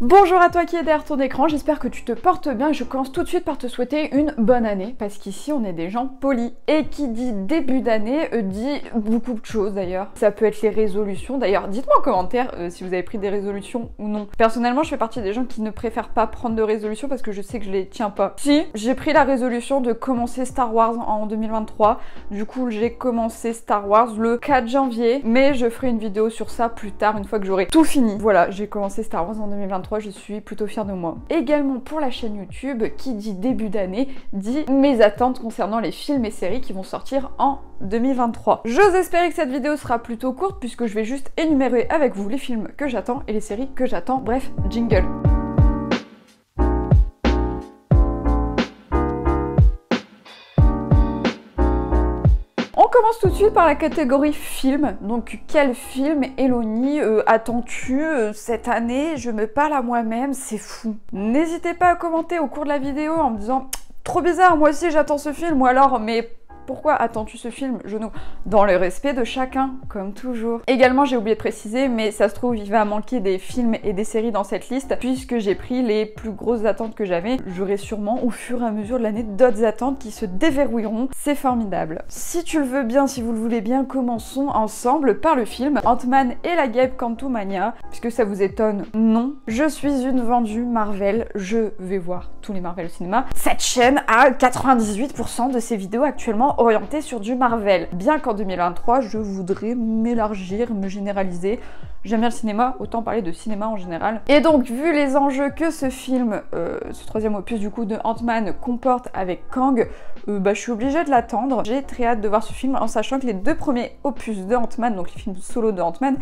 Bonjour à toi qui est derrière ton écran, j'espère que tu te portes bien et je commence tout de suite par te souhaiter une bonne année parce qu'ici on est des gens polis. Et qui dit début d'année dit beaucoup de choses d'ailleurs. Ça peut être les résolutions, d'ailleurs dites-moi en commentaire si vous avez pris des résolutions ou non. Personnellement je fais partie des gens qui ne préfèrent pas prendre de résolutions parce que je sais que je les tiens pas. Si, j'ai pris la résolution de commencer Star Wars en 2023, du coup j'ai commencé Star Wars le 4 janvier, mais je ferai une vidéo sur ça plus tard une fois que j'aurai tout fini. Voilà, j'ai commencé Star Wars en 2023. Je suis plutôt fière de moi. Également pour la chaîne YouTube, qui dit début d'année, dit mes attentes concernant les films et séries qui vont sortir en 2023. J'ose espérer que cette vidéo sera plutôt courte puisque je vais juste énumérer avec vous les films que j'attends et les séries que j'attends. Bref, jingle. On commence tout de suite par la catégorie film. Donc quel film, Eloni, attends-tu cette année? Je me parle à moi-même, c'est fou. N'hésitez pas à commenter au cours de la vidéo en me disant trop bizarre, moi aussi j'attends ce film, ou alors mais pourquoi attends-tu ce film, genou? Dans le respect de chacun, comme toujours. Également, j'ai oublié de préciser, mais ça se trouve, il va manquer des films et des séries dans cette liste, puisque j'ai pris les plus grosses attentes que j'avais. J'aurai sûrement, au fur et à mesure de l'année, d'autres attentes qui se déverrouilleront. C'est formidable. Si tu le veux bien, si vous le voulez bien, commençons ensemble par le film Ant-Man et la guêpe Quantumania. Puisque ça vous étonne, non. Je suis une vendue Marvel. Je vais voir tous les Marvel au cinéma. Cette chaîne a 98% de ses vidéos actuellement orienté sur du Marvel. Bien qu'en 2023, je voudrais m'élargir, me généraliser. J'aime bien le cinéma, autant parler de cinéma en général. Et donc, vu les enjeux que ce film, ce troisième opus du coup de Ant-Man comporte avec Kang, je suis obligée de l'attendre. J'ai très hâte de voir ce film en sachant que les deux premiers opus de Ant-Man, donc les films solo de Ant-Man,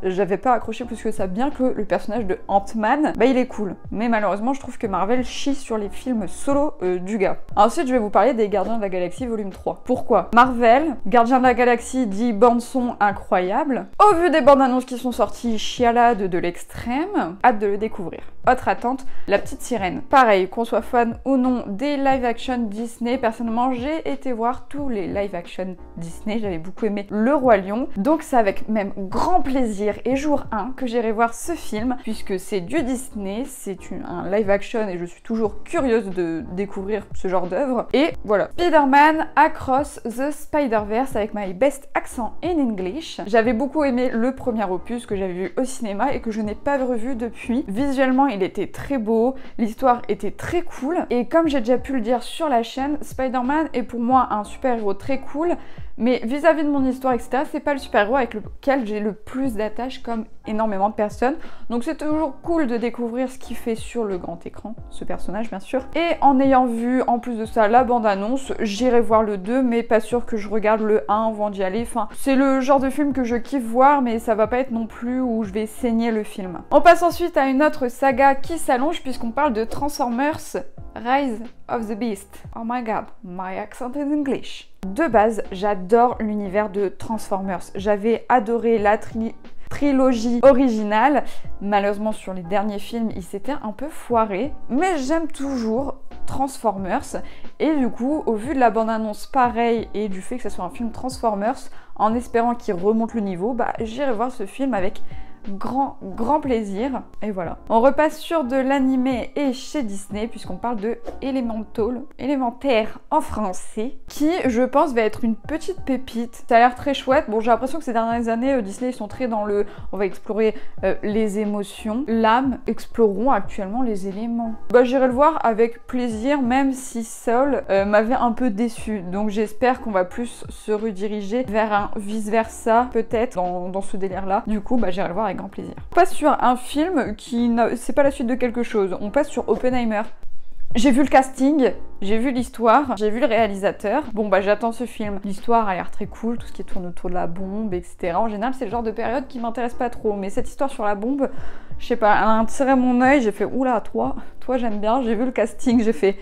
j'avais pas accroché plus que ça, bien que le personnage de Ant-Man, il est cool. Mais malheureusement, je trouve que Marvel chie sur les films solo du gars. Ensuite, je vais vous parler des Gardiens de la Galaxie volume 3. Pourquoi? Marvel, Gardiens de la Galaxie dit bande-son incroyable. Au vu des bandes annonces qui sont sorties, chialade de l'extrême. Hâte de le découvrir. Autre attente, La Petite Sirène. Pareil, qu'on soit fan ou non des live-action Disney, personnellement, j'ai été voir tous les live-action Disney. J'avais beaucoup aimé Le Roi Lion. Donc c'est avec même grand plaisir et jour 1 que j'irai voir ce film, puisque c'est du Disney, c'est un live-action et je suis toujours curieuse de découvrir ce genre d'œuvre. Et voilà. Spider-Man Across the Spider-Verse avec my best accent in English. J'avais beaucoup aimé le premier opus que j'avais vu au cinéma et que je n'ai pas revu depuis. Visuellement, il était très beau, l'histoire était très cool et comme j'ai déjà pu le dire sur la chaîne, Spider-Man est pour moi un super-héros très cool, mais vis-à-vis de mon histoire, etc., c'est pas le super-héros avec lequel j'ai le plus d'attache comme énormément de personnes. Donc c'est toujours cool de découvrir ce qu'il fait sur le grand écran, ce personnage bien sûr. Et en ayant vu en plus de ça la bande-annonce, j'irai voir le 2, mais pas sûr que je regarde le 1 avant d'y aller. Enfin, c'est le genre de film que je kiffe voir, mais ça va pas être non plus où je vais saigner le film. On passe ensuite à une autre saga qui s'allonge puisqu'on parle de Transformers Rise of the Beast. Oh my god, my accent is English. De base, j'adore l'univers de Transformers. J'avais adoré la trilogie originale. Malheureusement, sur les derniers films, il s'était un peu foiré. Mais j'aime toujours Transformers. Et du coup, au vu de la bande-annonce pareil et du fait que ce soit un film Transformers, en espérant qu'il remonte le niveau, j'irai voir ce film avec grand plaisir. Et voilà. On repasse sur de l'animé et chez Disney puisqu'on parle de élémentaire en français, qui je pense va être une petite pépite. Ça a l'air très chouette. Bon, j'ai l'impression que ces dernières années Disney ils sont très dans le on va explorer les émotions, l'âme. Explorons actuellement les éléments. J'irai le voir avec plaisir, même si Soul m'avait un peu déçu. Donc j'espère qu'on va plus se rediriger vers un vice versa peut-être dans ce délire là. Du coup j'irai le voir avec grand plaisir. On passe sur un film qui c'est pas la suite de quelque chose. On passe sur Oppenheimer. J'ai vu le casting, j'ai vu l'histoire, j'ai vu le réalisateur. Bon j'attends ce film. L'histoire a l'air très cool, tout ce qui tourne autour de la bombe, etc. En général c'est le genre de période qui m'intéresse pas trop. Mais cette histoire sur la bombe, je sais pas, elle a attiré mon œil, j'ai fait oula, toi j'aime bien. J'ai vu le casting, j'ai fait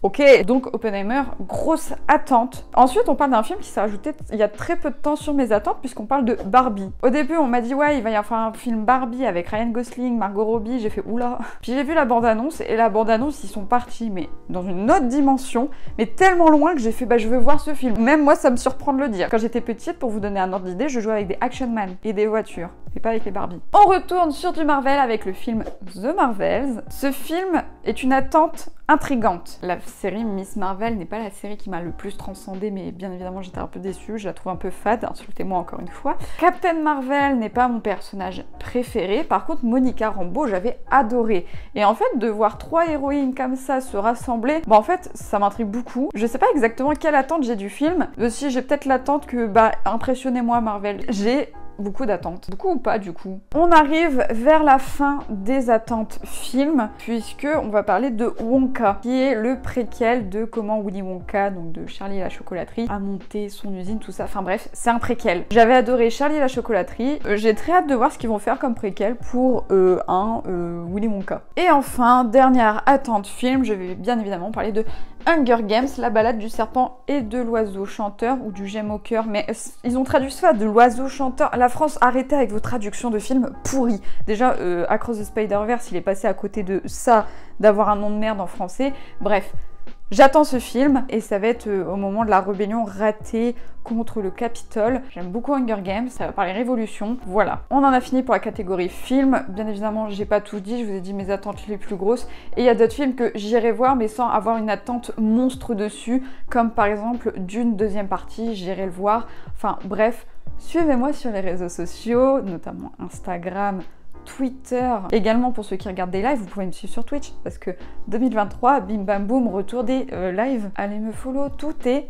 ok, donc Oppenheimer, grosse attente. Ensuite, on parle d'un film qui s'est rajouté il y a très peu de temps sur mes attentes, puisqu'on parle de Barbie. Au début, on m'a dit, ouais, il va y avoir un film Barbie avec Ryan Gosling, Margot Robbie, j'ai fait oula. Puis j'ai vu la bande-annonce, et la bande-annonce, ils sont partis, mais dans une autre dimension, mais tellement loin que j'ai fait, je veux voir ce film. Même moi, ça me surprend de le dire. Quand j'étais petite, pour vous donner un ordre d'idée, je jouais avec des Action Man et des voitures. et pas avec les Barbie. On retourne sur du Marvel avec le film The Marvels. Ce film est une attente intrigante. La série Miss Marvel n'est pas la série qui m'a le plus transcendée, mais bien évidemment j'étais un peu déçue, je la trouve un peu fade, insultez-moi encore une fois. Captain Marvel n'est pas mon personnage préféré, par contre Monica Rambeau j'avais adoré. Et en fait de voir 3 héroïnes comme ça se rassembler, en fait ça m'intrigue beaucoup. Je sais pas exactement quelle attente j'ai du film, aussi j'ai peut-être l'attente que impressionnez-moi Marvel. J'ai beaucoup d'attentes. Beaucoup ou pas du coup. On arrive vers la fin des attentes films, puisque on va parler de Wonka, qui est le préquel de comment Willy Wonka, donc de Charlie et la chocolaterie, a monté son usine, tout ça. Enfin bref, c'est un préquel. J'avais adoré Charlie et la chocolaterie. J'ai très hâte de voir ce qu'ils vont faire comme préquel pour Willy Wonka. Et enfin, dernière attente film, je vais bien évidemment parler de Hunger Games, la balade du serpent et de l'oiseau chanteur, ou du gemme au cœur, mais ils ont traduit ça de l'oiseau chanteur. La France, arrêtez avec vos traductions de films pourris. Déjà, Across the Spider-Verse, il est passé à côté de ça, d'avoir un nom de merde en français. Bref, j'attends ce film, et ça va être au moment de la rébellion ratée contre le Capitole. J'aime beaucoup Hunger Games, ça va parler révolution. Voilà, on en a fini pour la catégorie film. Bien évidemment, j'ai pas tout dit, je vous ai dit mes attentes les plus grosses. Et il y a d'autres films que j'irai voir, mais sans avoir une attente monstre dessus, comme par exemple Dune deuxième partie, j'irai le voir. Enfin bref, suivez-moi sur les réseaux sociaux, notamment Instagram, Twitter. Également pour ceux qui regardent des lives, vous pouvez me suivre sur Twitch parce que 2023, bim bam boum, retour des lives. Allez me follow, tout est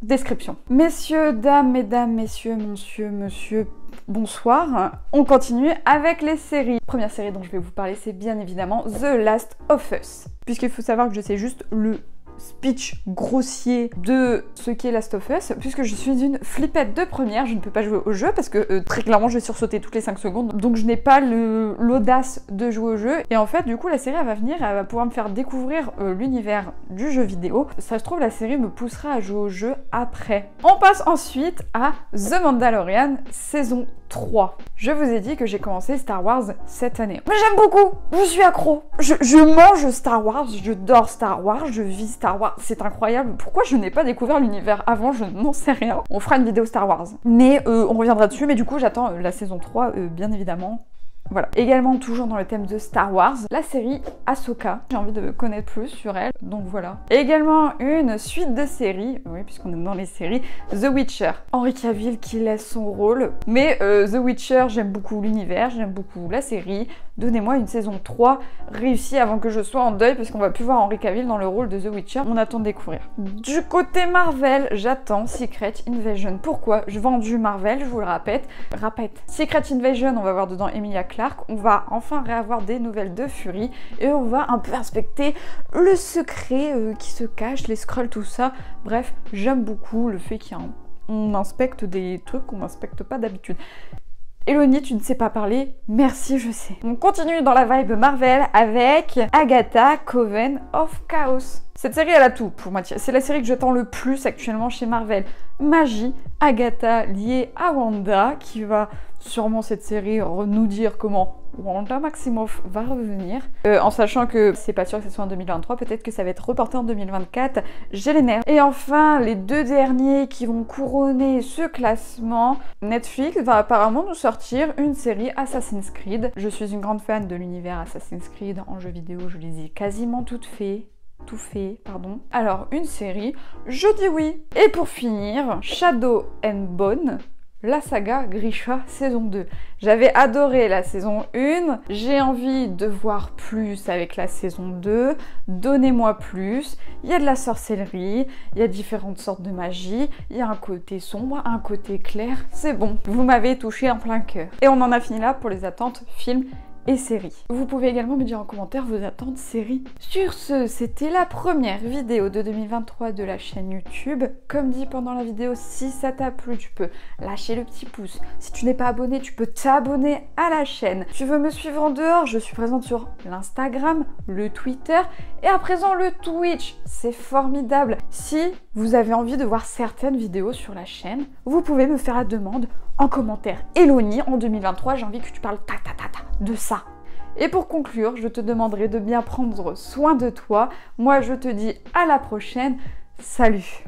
description. Messieurs, dames, mesdames, messieurs, monsieur, bonsoir. On continue avec les séries. Première série dont je vais vous parler, c'est bien évidemment The Last of Us. Puisqu'il faut savoir que je sais juste le speech grossier de ce qu'est Last of Us, puisque je suis une flippette de première, je ne peux pas jouer au jeu parce que très clairement je vais sursauter toutes les 5 secondes, donc je n'ai pas l'audace de jouer au jeu. Et en fait du coup la série elle va venir, elle va pouvoir me faire découvrir l'univers du jeu vidéo. Ça se trouve la série me poussera à jouer au jeu après. On passe ensuite à The Mandalorian saison 3. Je vous ai dit que j'ai commencé Star Wars cette année. Mais j'aime beaucoup, je suis accro. Je mange Star Wars, je dors Star Wars, je vis Star Wars, c'est incroyable. Pourquoi je n'ai pas découvert l'univers avant, je n'en sais rien. On fera une vidéo Star Wars. Mais on reviendra dessus, mais du coup j'attends la saison 3, bien évidemment. Voilà. Également, toujours dans le thème de Star Wars, la série Ahsoka. J'ai envie de connaître plus sur elle, donc voilà. Également, une suite de séries, oui, puisqu'on est dans les séries, The Witcher. Henry Cavill qui laisse son rôle, mais The Witcher, j'aime beaucoup l'univers, j'aime beaucoup la série. Donnez-moi une saison 3 réussie avant que je sois en deuil, parce qu'on va plus voir Henry Cavill dans le rôle de The Witcher. On attend de découvrir. Du côté Marvel, j'attends Secret Invasion. Pourquoi? Je vends du Marvel, je vous le répète. Secret Invasion, on va voir dedans Emilia Clarke, on va enfin réavoir des nouvelles de Fury, et on va un peu inspecter le secret qui se cache, les Skrulls, tout ça. Bref, j'aime beaucoup le fait qu'on inspecte des trucs qu'on n'inspecte pas d'habitude. Elodie, tu ne sais pas parler, merci, je sais. On continue dans la vibe Marvel avec Agatha, Coven of Chaos. Cette série, elle a tout pour moi. C'est la série que j'attends le plus actuellement chez Marvel. Magie, Agatha liée à Wanda, qui va sûrement cette série nous dire comment Wanda Maximoff va revenir. En sachant que c'est pas sûr que ce soit en 2023, peut-être que ça va être reporté en 2024. J'ai les nerfs. Et enfin, les deux derniers qui vont couronner ce classement, Netflix va apparemment nous sortir une série Assassin's Creed. Je suis une grande fan de l'univers Assassin's Creed en jeu vidéo, je les ai quasiment toutes faites. Alors, une série, je dis oui. Et pour finir, Shadow and Bone, la saga Grisha saison 2. J'avais adoré la saison 1, j'ai envie de voir plus avec la saison 2, donnez-moi plus. Il y a de la sorcellerie, il y a différentes sortes de magie, il y a un côté sombre, un côté clair, c'est bon, vous m'avez touché en plein cœur. Et on en a fini là pour les attentes films et séries. Vous pouvez également me dire en commentaire vos attentes séries. Sur ce, c'était la première vidéo de 2023 de la chaîne YouTube. Comme dit pendant la vidéo, si ça t'a plu, tu peux lâcher le petit pouce. Si tu n'es pas abonné, tu peux t'abonner à la chaîne. Tu veux me suivre en dehors, je suis présente sur l'Instagram, le Twitter et à présent le Twitch. C'est formidable. Si vous avez envie de voir certaines vidéos sur la chaîne, vous pouvez me faire la demande en commentaire. Elodie, en 2023, j'ai envie que tu parles de ça. Et pour conclure, je te demanderai de bien prendre soin de toi. Moi, je te dis à la prochaine. Salut!